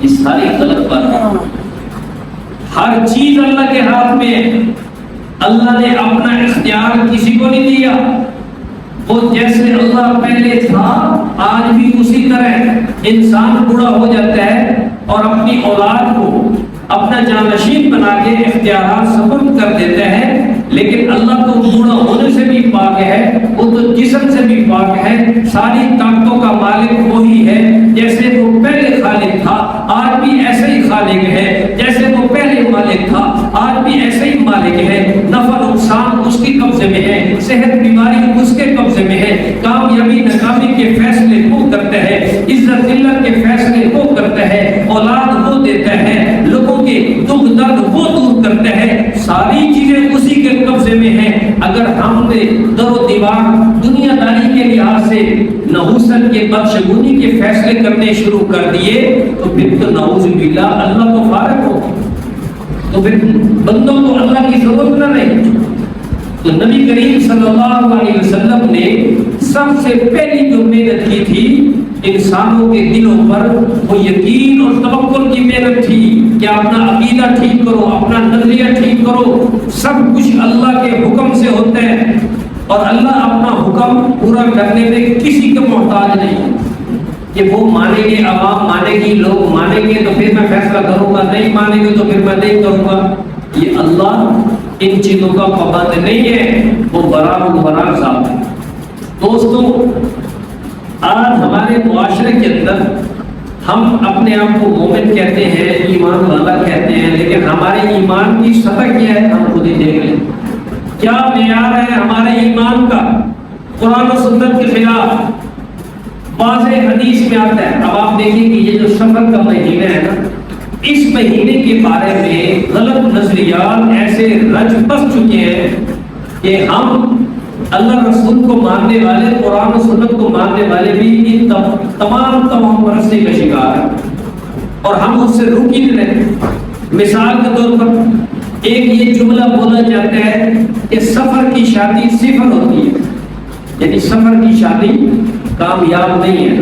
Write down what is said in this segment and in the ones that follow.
یہ ساری غلط بات ہے۔ ہر چیز اللہ کے ہاتھ میں ہے، اللہ نے اپنا اختیار کسی کو نہیں دیا۔ وہ جیسے اللہ پہلے تھا آج بھی اسی طرح انسان بوڑھا ہو جاتا ہے اور اپنی اولاد کو اپنا جانشین بنا کے اختیارات سپرد کر دیتا ہے، لیکن اللہ تو بوڑھا ہونے سے بھی پاک ہے، وہ تو جسم سے بھی پاک ہے، ساری طاقتوں کا مالک وہی ہے۔ جیسے وہ پہلے خالق تھا آج بھی ایسے ہی خالق ہے، جیسے وہ پہلے مالک تھا آج بھی ایسے ہی مالک ہے۔ نفع نقصان اس کے قبضے میں ہے، صحت بیماری اس کے قبضے میں ہے، کامیابی ناکامی کے فیصلے وہ کرتا ہے، عزت ذلت کے فیصلے وہ کرتا ہے، اولاد وہ دیتا ہے، لوگوں کے دکھ درد وہ دور کرتا ہے، ساری چیزیں اسی کے قبضے میں ہیں۔ اگر ہم نے در و دیوار دنیا داری کے لحاظ سے نحوست کے بدشگونی کے فیصلے کرنے شروع کر دیے تو پھر تو نعوذ باللہ اللہ کو فارغ ہو، تو پھر بندوں کو اللہ کی ضرورت نہ رہے۔ تو نبی کریم صلی اللہ علیہ وسلم نے سب سے پہلی جو محنت کی تھی انسانوں کے دلوں پر، وہ یقین اور توکل کی محنت تھی کہ اپنا عقیدہ ٹھیک کرو، اپنا نظریہ ٹھیک کرو۔ سب کچھ اللہ کے حکم سے ہوتا ہے اور اللہ اپنا حکم پورا کرنے میں کسی کے محتاج نہیں کہ وہ مانیں گے، عوام مانے گی، لوگ مانیں گے تو پھر میں فیصلہ کروں گا، نہیں مانیں گے تو پھر میں نہیں کروں گا۔ یہ اللہ ان چیزوں کا پابند نہیں ہے، وہ برابر برابر ذات ہے۔ دوستو، آج ہمارے معاشرے کے اندر ہم اپنے آپ کو مومن کہتے ہیں، ایمان والا کہتے ہیں، لیکن ہمارے ایمان کی سطح کیا ہے ہم خود ہی دیکھ لیں۔ کیا معیار ہے ہمارے ایمان کا؟ قرآن و سنت کے خلاف واضح حدیث میں آتا ہے۔ اب آپ دیکھیں کہ یہ جو سفر کا مہینہ ہے نا، اس مہینے کے بارے میں غلط نظریات ایسے رچ بس چکے ہیں کہ ہم اللہ رسول کو ماننے والے، قرآن و سنت کو ماننے والے بھی ان تمام پرستی کا شکار ہیں اور ہم اس سے روک ہی نہیں رہے۔ مثال کے طور پر ایک یہ جملہ بولا جاتا ہے کہ سفر کی شادی صفر ہوتی ہے، یعنی سفر کی شادی کامیاب نہیں ہے۔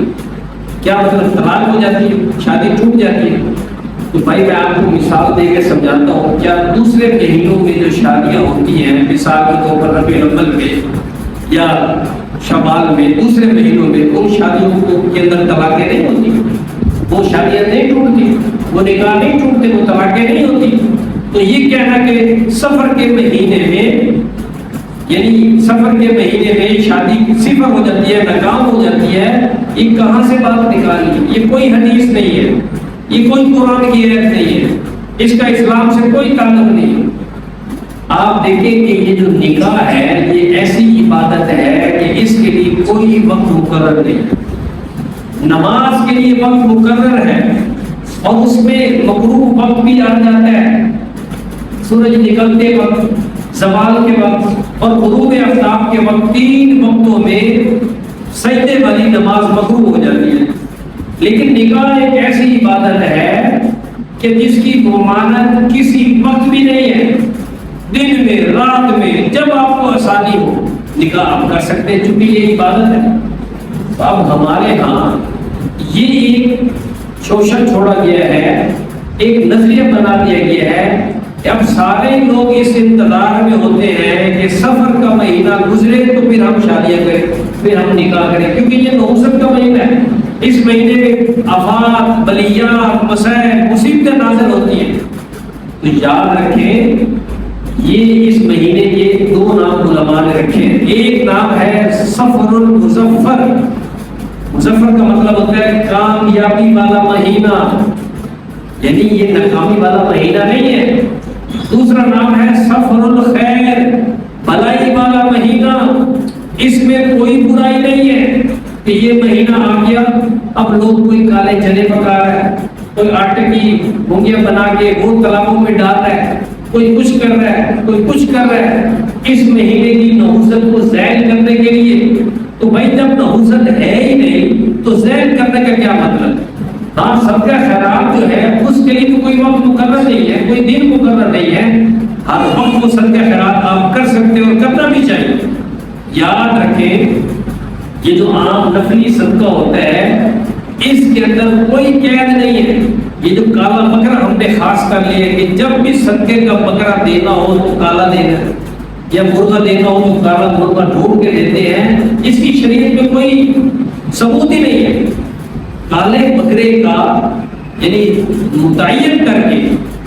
کیا مطلب؟ طلاق ہو جاتی ہے، شادی ٹوٹ جاتی ہے۔ تو بھائی میں آپ کو مثال دے کے سمجھاتا ہوں، کیا دوسرے مہینوں میں جو شادیاں ہوتی ہیں، مثال کے طور پر ربیع الاول میں یا شوال میں، دوسرے مہینوں میں، ان شادیوں کے اندر طلاقیں نہیں ہوتی، وہ شادیاں نہیں ٹوٹتی، وہ نکاح نہیں ٹوٹتے، وہ طلاقیں نہیں ہوتی۔ تو یہ کہنا کہ سفر کے مہینے میں، یعنی سفر کے مہینے میں شادی صفر ہو جاتی ہے، ناکام ہو جاتی ہے، یہ کہاں سے بات نکالی؟ یہ کوئی حدیث نہیں ہے، یہ کوئی قرآن کی آیت نہیں ہے، اس کا اسلام سے کوئی تعلق نہیں ہے۔ آپ دیکھیں کہ یہ جو نکاح ہے یہ ایسی عبادت ہے کہ اس کے لیے کوئی وقت مقرر نہیں۔ نماز کے لیے وقت مقرر ہے اور اس میں مکروہ وقت بھی آ جاتا ہے، سورج نکلتے وقت، زوال کے وقت اور غروب آفتاب کے وقت، تین وقتوں میں سجدے والی نماز مکروہ ہو جاتی ہے۔ لیکن نکاح ایک ایسی عبادت ہے کہ جس کی ممانعت کسی وقت بھی نہیں ہے، دن میں، رات میں، جب آپ کو آسانی ہو نکاح آپ کر سکتے ہیں، چونکہ یہ عبادت ہے۔ تو اب ہمارے ہاں یہ ایک شوشن چھوڑا گیا ہے، ایک نظریہ بنا دیا گیا ہے کہ اب سارے لوگ اس انتظار میں ہوتے ہیں کہ سفر کا مہینہ گزرے تو پھر ہم شادیاں کریں، پھر ہم نکاح کریں، کیونکہ یہ نحوست کا مہینہ ہے۔ اس مہینے میں آفات، بلیات، مسائل، مصیبتیں نازل ہوتی ہیں۔ تو یاد رکھیں یہ اس مہینے کے دو نام علماء نے رکھے ہیں۔ ایک نام ہے سفر المظفر، مظفر کا مطلب ہوتا ہے کامیابی والا مہینہ، یعنی یہ ناکامی والا مہینہ نہیں ہے۔ دوسرا نام ہے سفر الخیر، بھلائی والا مہینہ، اس میں کوئی برائی نہیں ہے کہ یہ مہینہ آ گیا، اب لوگ کوئی کالے چنے پکا رہا ہے، کوئی آٹے کی گونگیاں بنا کے وہ تالابوں میں ڈال رہا ہے، کوئی کچھ کر رہا ہے، کوئی کچھ کر رہا ہے۔ اس مہینے کی نحوست کو زائل کرنے کے لیے، تو بھائی جب نحوست ہے ہی نہیں تو زائل کرنے کا کیا مطلب؟ ہاں صدقہ خیرات جو ہے اس کے لیے تو کوئی وقت مقرر نہیں ہے، کوئی دن مقرر نہیں ہے، ہر وقت وہ صدقہ خیرات آپ کر سکتے ہو اور کرنا بھی چاہیے۔ یاد رکھیں یہ جو عام نفلی صدقہ ہوتا ہے اس کے اندر کوئی قید نہیں ہے، یہ جو کالا بکرا ہم نے خاص کر لیا کہ جب بھی صدقے کا بکرا دینا ہو تو کالا دینا ہے، یا مرغا دینا ہو تو کالا مرغا ڈھونڈ کے دیتے ہیں. اس کی شریعت میں کوئی ثبوت ہی نہیں ہے. کالے بکرے کا یعنی متعین کر کے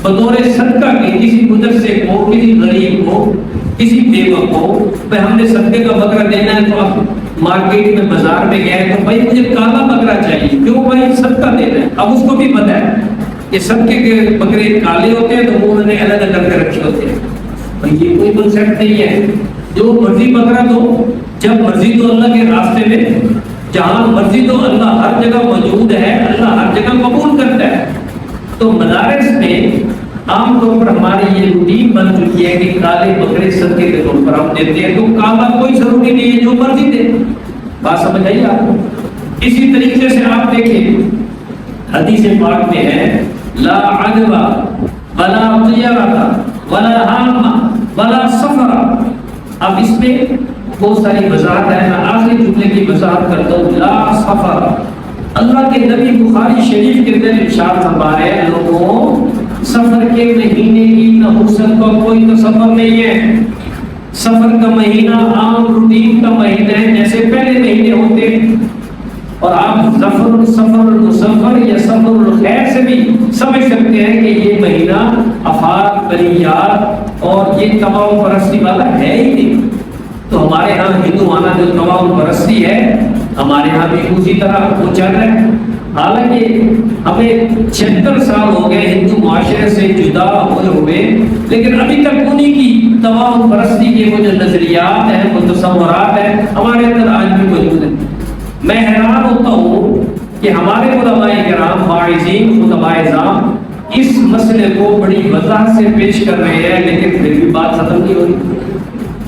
بطور صدقہ کے کسی مدرسے کو، کسی غریب کو، کسی بیوہ کو بھائی ہم نے صدقے کا بکرا دینا ہے، تو آپ مارکیٹ میں بازار میں گئے تو بھائی مجھے کالا بکرا چاہیے، کیوں بھائی صدقہ دینا ہے. اب اس کو بھی پتہ ہے کہ صدقے کے بکرے کالے ہوتے ہیں تو وہ انہوں نے الگ کر کے رکھے ہوتے ہیں. یہ کوئی کنسیپٹ نہیں ہے. جو مرضی بکرا دو، جب مرضی تو اللہ کے راستے میں، جہاں مرضی تو اللہ ہر جگہ موجود ہے، اللہ ہر جگہ قبول کرتا ہے. تو مدارس میں عام طور پر ہماری یہ روٹین بن چکی ہے کہ کالے بکرے صدقے کے طور پر ہم دیتے ہیں. تو کالا کوئی ضروری نہیں ہے، جو مرضی دے. بات سمجھ آئی آپ کو؟ اسی طریقے سے آپ دیکھیں حدیث پاک میں ہے لا عدوى ولا طیرۃ ولا ہام ولا سفر. اب اس میں بہت ساری وضاحت ہے. میں آخری جملے کی وضاحت کرتا ہوں. لا سفر، اللہ کے نبی بخاری شریف کے اندر ارشاد فرما رہے ہیں لوگوں سفر کے مہینے کی نحوست کا کوئی تصور نہیں ہے. سفر کا مہینہ عام روٹین کا مہینہ ہے جیسے پہلے مہینے ہوتے ہیں. اور آپ ظفر سفر المسفر یا سفر الخیر سے بھی سمجھ سکتے ہیں کہ یہ مہینہ افعال بلیات اور یہ تمام پرستی والا ہے ہی نہیں. تو ہمارے ہاں ہندوانہ جو تمام پرستی ہے ہمارے ہاں بھی اسی طرح وہ چل رہا ہے. حالانکہ ہمیں 76 سال ہو گئے ہندو معاشرے سے جدا ہوئے، لیکن ابھی تک انہی کی تمام پرستی کے وہ جو نظریات ہیں، وہ تصورات ہیں، ہمارے اندر آج بھی موجود ہیں. میں حیران ہوتا ہوں کہ ہمارے علماء کرام واعظین خطباء اعظام اس مسئلے کو بڑی وضاحت سے پیش کر رہے ہیں، لیکن پھر بھی بات ختم نہیں ہو رہی.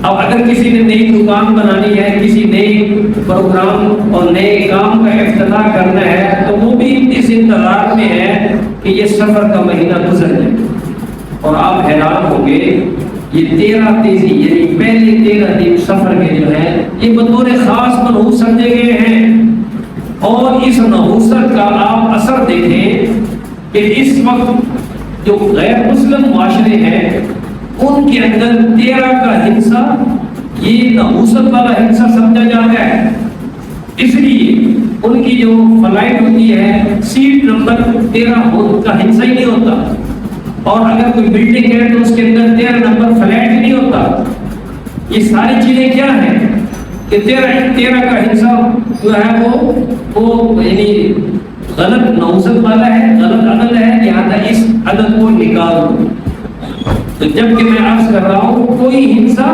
اب اگر کسی نے نئی دکان بنانی ہے، کسی نئی پروگرام اور نئے کام کا افتتاح کرنا ہے، تو وہ بھی اس انتظار میں ہے کہ یہ سفر کا مہینہ گزر جائے. اور آپ حیران ہوں گے یہ 13 تیزی یعنی پہلے 13 دن سفر کے جو ہیں یہ بطور خاص منحوس سمجھے گئے ہیں. اور اس نحوست کا آپ اثر دیکھیں کہ اس وقت جو غیر مسلم معاشرے ہیں ان کے اندر 13 کا ہنسا یہ نحوست والا ہنسا سمجھا جاتا ہے. اس لیے ان کی جو فلائٹ ہوتی ہے سیٹ نمبر 13 کا ہنسا ہی نہیں ہوتا. اور اگر کوئی بلڈنگ ہے تو اس کے اندر 13 نمبر فلیٹ ہی نہیں ہوتا. یہ ساری چیزیں کیا ہیں کہ 13 کا حصہ جو ہے وہ یعنی غلط نحوست والا ہے، غلط عدد ہے، لہٰذا اس عدد کو نکالو. تو جب کہ میں عرض کر رہا ہوں کوئی حصہ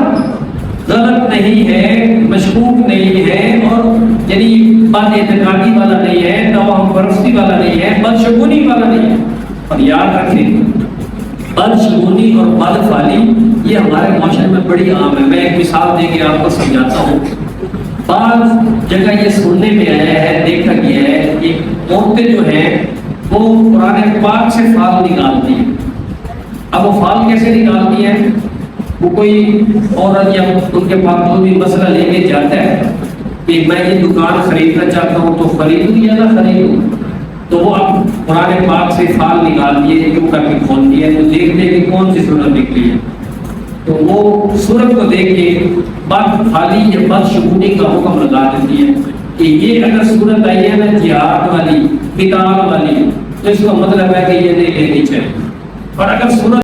غلط نہیں ہے، مشکوک نہیں ہے، اور یعنی بد اعتقادی والا نہیں ہے، توہم پرستی والا نہیں ہے، بدشگونی والا نہیں ہے. اور یاد رکھیں بدشگونی اور بدفعلی یہ ہمارے معاشرے میں بڑی عام ہے. میں ایک مثال دے کے آپ کو سمجھاتا ہوں. بعض جگہ یہ سننے میں آیا ہے، دیکھا گیا ہے کہ عورتیں جو ہیں وہ قرآن پاک سے فال نکالتی ہیں. اب وہ فال کیسے نکالتی ہیں؟ وہ کوئی عورت یا ان کے پاس کوئی بھی مسئلہ لے کے جاتا ہے کہ میں یہ دکان خریدنا چاہتا ہوں تو خریدوں یا نہ خریدوں، تو وہ اب قرآن پاک سے فال نکالتی ہے، یوں کر کے کھولتی ہے تو دیکھتے ہیں کہ کون سی صورت نکلی ہے. تو وہ صورت کو دیکھ کے بد فعلی یا بدشگونی کا حکم لگا دیتی ہے کہ یہ اگر صورت آئی ہے نا جہاد والی، قتال والی، تو اس کا مطلب ہے کہ یہ نہیں لینی چاہیے. اور اگر صورت